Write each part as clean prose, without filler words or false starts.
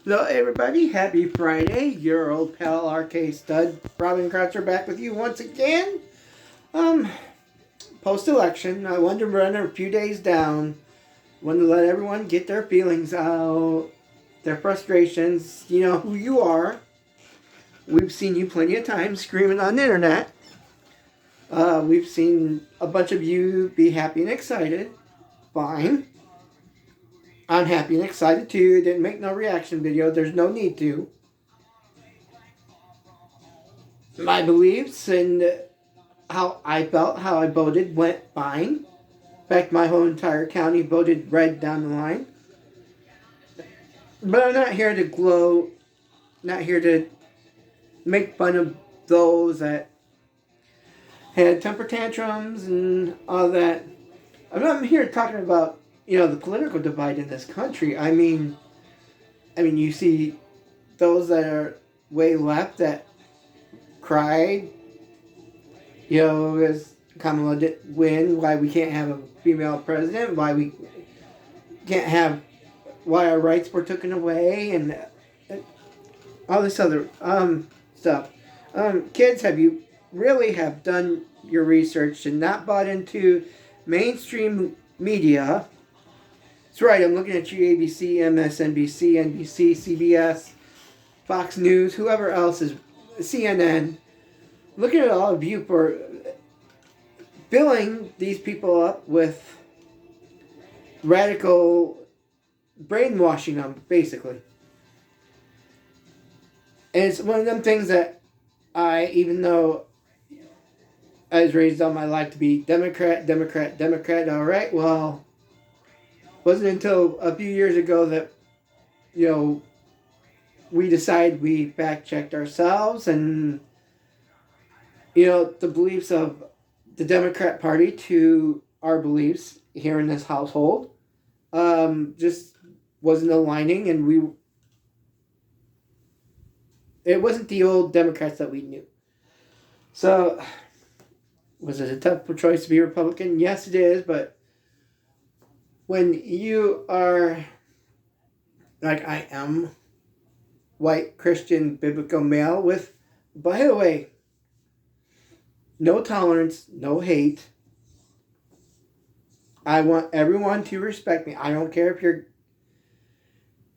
Hello, everybody. Happy Friday. Your old pal RK Stud, Robin Croucher, back with you once again. Um, Post-election, I wanted to run a few days down. Wanted to let everyone get their feelings out, their frustrations. You know who you are. We've seen you plenty of times screaming on the internet. We've seen a bunch of you be happy and excited. Fine. I'm happy and excited too. Didn't make no reaction video. There's no need to. My beliefs and how I felt, how I voted went fine. In fact, my whole entire county voted red down the line. But I'm not here to gloat, not here to make fun of those that had temper tantrums and all that. I'm not here talking about, the political divide in this country. I mean, you see those that are way left that cried, as Kamala didn't win, why we can't have a female president, why we can't have, why our rights were taken away, and all this other stuff. Kids, have you really have done your research and not bought into mainstream media? That's right, I'm looking at you, ABC, MSNBC, NBC, CBS, Fox News, whoever else is, CNN. Looking at all of you for filling these people up with radical brainwashing them, basically. And it's one of them things that even though I was raised all my life to be Democrat, all right, well, wasn't until a few years ago that, we decided we fact-checked ourselves and, the beliefs of the Democrat Party to our beliefs here in this household just wasn't aligning, and it wasn't the old Democrats that we knew. So, was it a tough choice to be Republican? Yes, it is, but when you are, like I am, white, Christian, biblical male with, by the way, no tolerance, no hate. I want everyone to respect me. I don't care if you're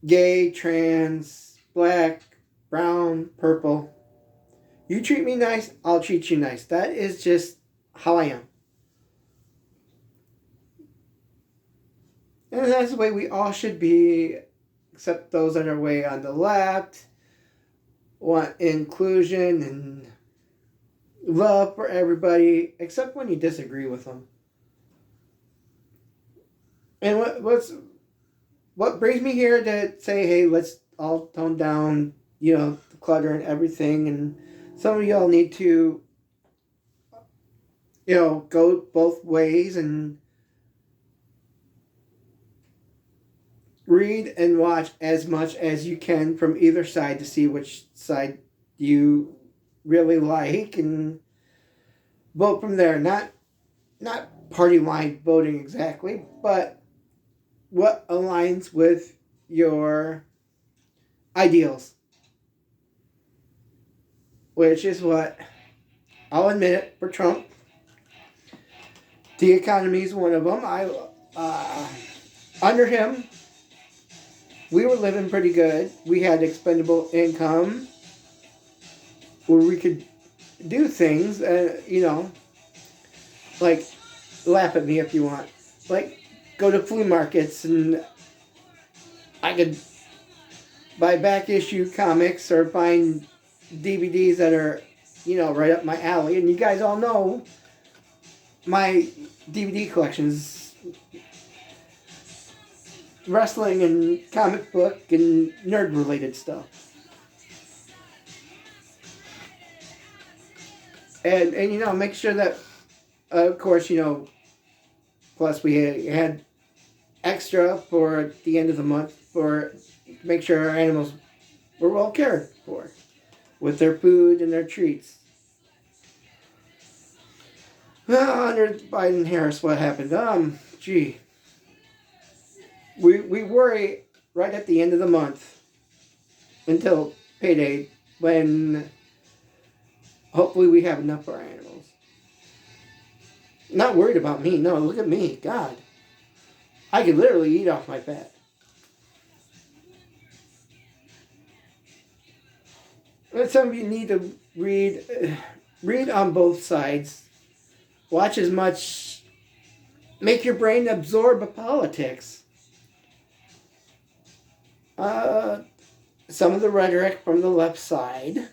gay, trans, black, brown, purple. You treat me nice, I'll treat you nice. That is just how I am. And that's the way we all should be, except those that are way on the left, want inclusion and love for everybody, except when you disagree with them. And what brings me here to say, hey, let's all tone down, the clutter and everything. And some of y'all need to, go both ways and read and watch as much as you can from either side to see which side you really like and vote from there. Not party line voting exactly, but what aligns with your ideals, which is what, I'll admit it, for Trump, the economy is one of them. Under him, we were living pretty good. We had expendable income where we could do things, like, laugh at me if you want, like, go to flea markets and I could buy back issue comics or find DVDs that are, right up my alley. And you guys all know my DVD collections, wrestling and comic book and nerd related stuff. And make sure that, of course, plus we had extra for the end of the month for make sure our animals were well cared for with their food and their treats. Well, under Biden Harris, what happened? We worry right at the end of the month until payday, when hopefully we have enough for our animals. Not worried about me. No, look at me. God. I could literally eat off my pet. And some of you need to read on both sides. Watch as much. Make your brain absorb the politics. Some of the rhetoric from the left side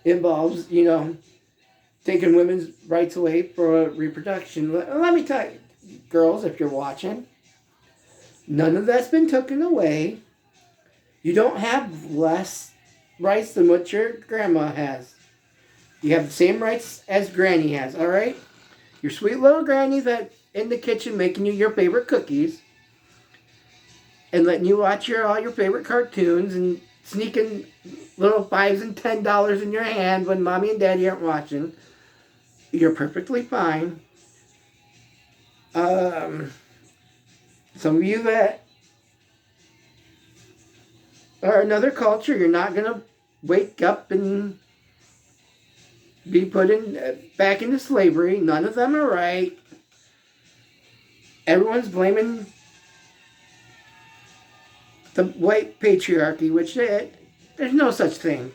involves, taking women's rights away for reproduction. Let me tell you, girls, if you're watching, none of that's been taken away. You don't have less rights than what your grandma has. You have the same rights as Granny has, all right? Your sweet little granny that in the kitchen making you your favorite cookies and letting you watch all your favorite cartoons and sneaking little $5 and $10 in your hand when mommy and daddy aren't watching. You're perfectly fine. Some of you that are another culture, you're not going to wake up and be put back into slavery. None of them are right. Everyone's blaming the white patriarchy, which there's no such thing.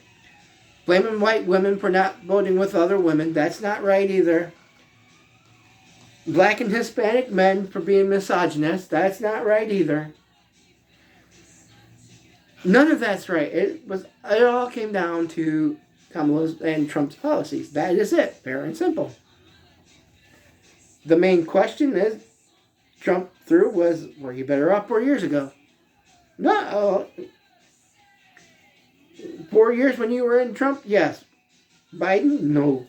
Blaming white women for not voting with other women, that's not right either. Black and Hispanic men for being misogynist, that's not right either. None of that's right. It all came down to Kamala's and Trump's policies. That is it, fair and simple. The main question is, Trump threw was, were you better off 4 years ago? No. 4 years when you were in Trump? Yes. Biden? No.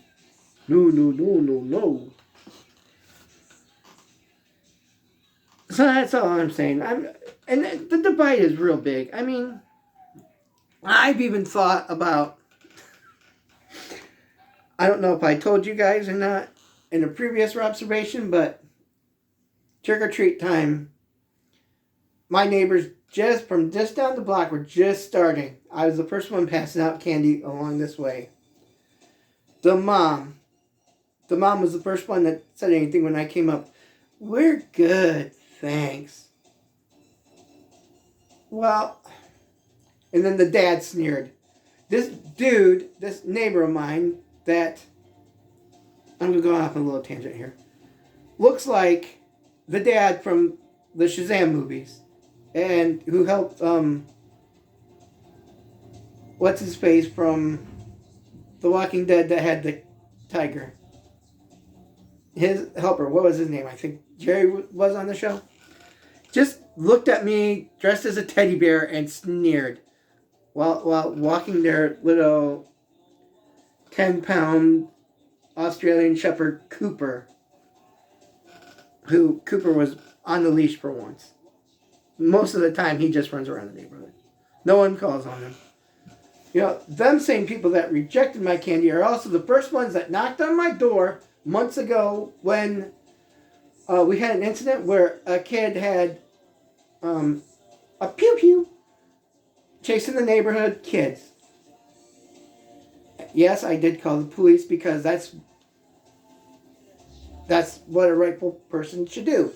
No. So that's all I'm saying. And the divide is real big. I mean, I've even thought about, I don't know if I told you guys or not in a previous observation, but trick-or-treat time, my neighbors just down the block were just starting. I was the first one passing out candy along this way. The mom was the first one that said anything when I came up. We're good, thanks. Well, and then the dad sneered. This dude, this neighbor of mine, that, I'm going to go off on a little tangent here, looks like the dad from the Shazam movies, and who helped, what's his face from The Walking Dead that had the tiger. His helper, what was his name? I think Jerry was on the show. Just looked at me dressed as a teddy bear and sneered while walking their little 10-pound Australian Shepherd Cooper, who Cooper was on the leash for once. Most of the time he just runs around the neighborhood. No one calls on him. Them same people that rejected my candy are also the first ones that knocked on my door months ago when we had an incident where a kid had a pew-pew chasing the neighborhood kids. Yes, I did call the police because that's what a rightful person should do.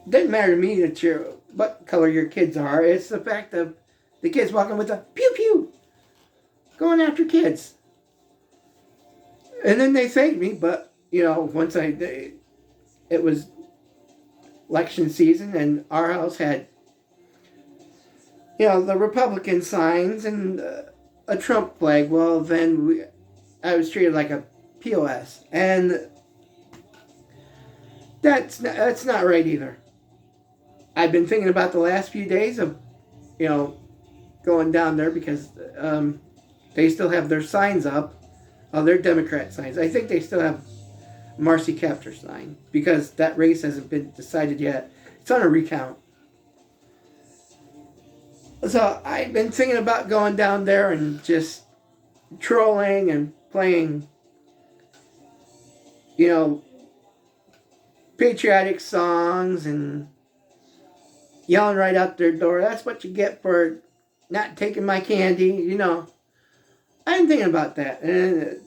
Doesn't matter to me what color your kids are. It's the fact of the kids walking with a pew-pew going after kids. And then they thanked me, but, once it was election season and our house had, the Republican signs and a Trump flag, well, then I was treated like a POS. And that's not right either. I've been thinking about the last few days of, going down there because they still have their signs up. Their Democrat signs. I think they still have Marcy Kaptur's sign because that race hasn't been decided yet. It's on a recount. So I've been thinking about going down there and just trolling and playing, patriotic songs and yelling right out their door, "That's what you get for not taking my candy," you know. I'm thinking about that. And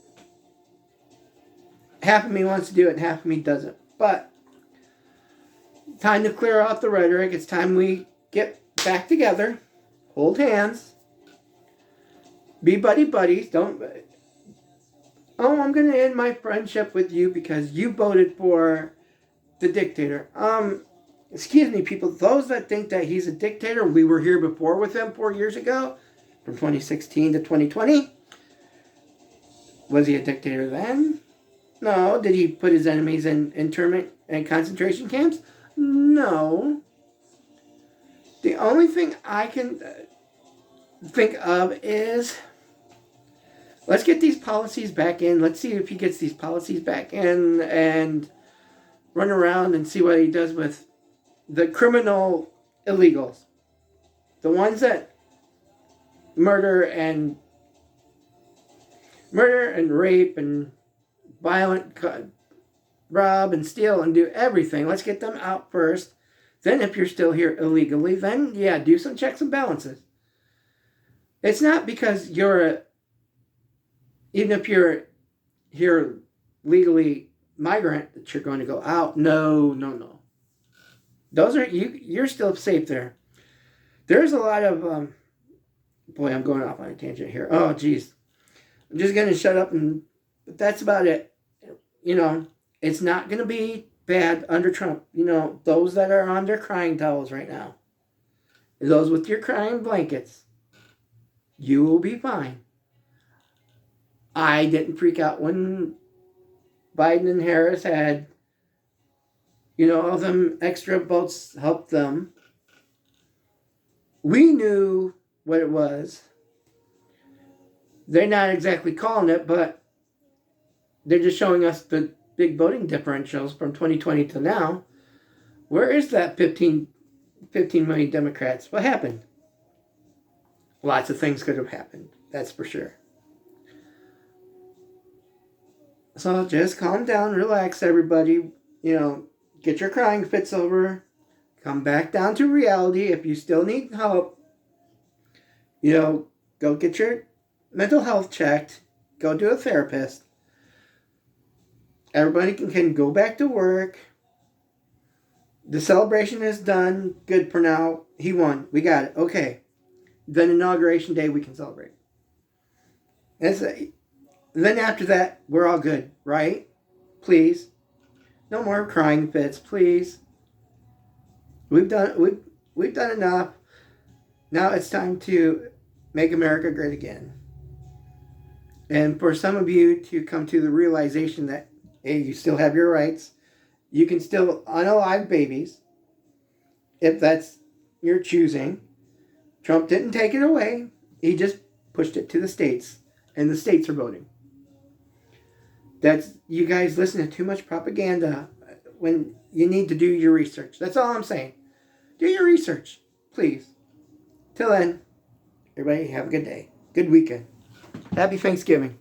half of me wants to do it and half of me doesn't. But time to clear out the rhetoric. It's time we get back together, hold hands, be buddy buddies. Don't, oh, I'm going to end my friendship with you because you voted for the dictator. Excuse me, people. Those that think that he's a dictator, we were here before with him 4 years ago, from 2016 to 2020. Was he a dictator then? No. Did he put his enemies in internment and concentration camps? No. The only thing I can think of is, let's get these policies back in. Let's see if he gets these policies back in and run around and see what he does with the criminal illegals. The ones that murder and rape and violent rob and steal and do everything. Let's get them out first. Then if you're still here illegally, then yeah, do some checks and balances. It's not because even if you're here legally migrant, that you're going to go out. No. Those are you're still safe there. There's a lot of boy, I'm going off on a tangent here. Oh geez. I'm just gonna shut up, but that's about it. You know, it's not gonna be bad under Trump. You know, those that are on their crying towels right now, those with your crying blankets, you will be fine. I didn't freak out when Biden and Harris had, you know, all them extra votes helped them. We knew what it was. They're not exactly calling it, but they're just showing us the big voting differentials from 2020 to now. Where is that 15 million Democrats? What happened? Lots of things could have happened. That's for sure. So just calm down, relax, everybody. You know, get your crying fits over. Come back down to reality. If you still need help, you know, go get your mental health checked. Go to a therapist. Everybody can go back to work. The celebration is done. Good for now. He won. We got it. Okay. Then Inauguration Day, we can celebrate. Then after that, we're all good, right? Please. No more crying fits, please. We've done enough. Now it's time to make America great again. And for some of you to come to the realization that, hey, you still have your rights. You can still unalive babies if that's your choosing. Trump didn't take it away. He just pushed it to the states. And the states are voting. That's, you guys listen to too much propaganda when you need to do your research. That's all I'm saying. Do your research, please. Till then, everybody have a good day. Good weekend. Happy Thanksgiving.